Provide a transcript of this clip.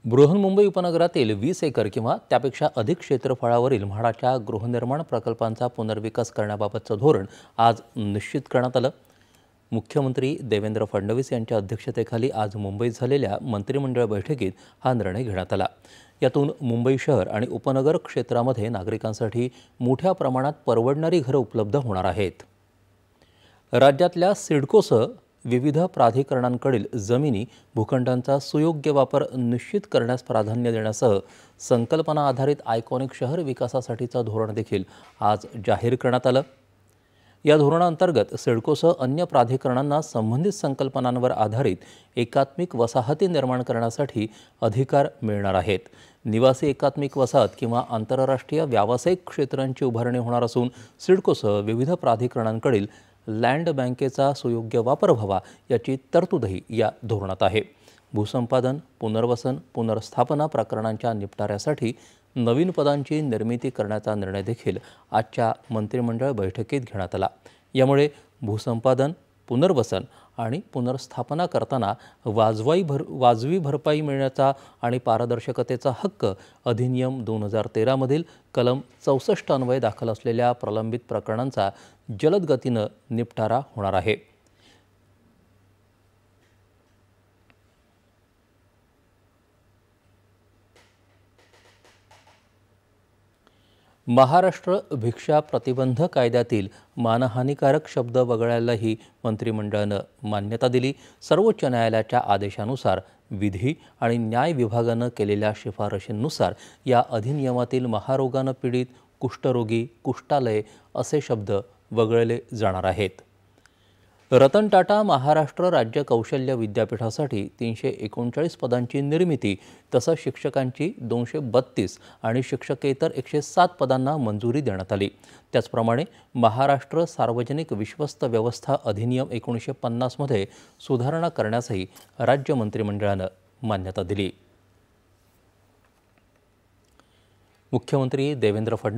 बृहन्मुंबई उपनगरातील 20 एकर किंवा त्यापेक्षा अधिक क्षेत्रफळावरील म्हाडाच्या गृहनिर्माण प्रकल्पांचा पुनर्विकास करण्याबाबतचं धोरण आज निश्चित करण्यात आलं। मुख्यमंत्री देवेंद्र फडणवीस यांच्या अध्यक्षतेखाली आज मुंबईत झालेल्या मंत्रिमंडळ बैठकीत हा निर्णय घेण्यात आला। यातून मुंबई शहर आणि उपनगर क्षेत्रामध्ये नागरिकांसाठी मोठ्या प्रमाणात परवडणारी घरे उपलब्ध होणार आहेत। राज्यातल्या सिडकोसह विविध प्राधिकरणांकडील जमिनी भूखंडांचा सुयोग्य वापर निश्चित करण्यास प्राधान्य देण्यासह संकल्पना आधारित आयकॉनिक शहर विकासासाठीचं धोरण देखील आज जाहीर करण्यात आलं। या धोरणांतर्गत सिडकोसह अन्य प्राधिकरणांना संबंधित संकल्पनांवर आधारित एकात्मिक वसाहती निर्माण करण्यासाठी अधिकार मिळणार आहेत। निवासी एकात्मिक वसाहत किंवा आंतरराष्ट्रीय व्यावसायिक क्षेत्रांची उभारणी होणार असून सिडकोसह विविध प्राधिकरणांकडील लँड बँकेचा सुयोग्य वापर व्हावा याची तरतूदही या धोरणात आहे। भूसंपादन, पुनर्वसन, पुनर्स्थापना प्रकरणांच्या निपटाऱ्यासाठी नवीन पदांची निर्मिती करण्याचा निर्णय देखील आजच्या मंत्रिमंडळ बैठकीत घेण्यात आला। यामुळे भूसंपादन, पुनर्वसन आणि पुनर्स्थापना करताना वाजवी भरपाई मिळण्याचा आणि पारदर्शकतेचा हक्क अधिनियम 2013 मधील कलम 64 अन्वये दाखल असलेल्या प्रलंबित प्रकरणांचा जलद गतीनं निपटारा होणार आहे। महाराष्ट्र भिक्षा प्रतिबंध कायद्यातील मानहानिकारक शब्द वगळायलाही मंत्रिमंडळानं मान्यता दिली। सर्वोच्च न्यायालयाच्या आदेशानुसार विधी आणि न्याय विभागानं केलेल्या शिफारशींनुसार या अधिनियमातील महारोगानं पीडित, कुष्ठरोगी, कुष्ठालय असे शब्द वगळले जाणार आहेत। रतन टाटा महाराष्ट्र राज्य कौशल्य विद्यापीठासाठी 339 पदांची निर्मिती तसंच शिक्षकांची 232 आणि शिक्षकेतर 107 पदांना मंजुरी देण्यात आली। त्याचप्रमाणे महाराष्ट्र सार्वजनिक विश्वस्त व्यवस्था अधिनियम 1950 मध्ये सुधारणा करण्यासही राज्य मंत्रिमंडळानं मान्यता दिली। मुख्यमंत्री देवेंद्र फडणवीस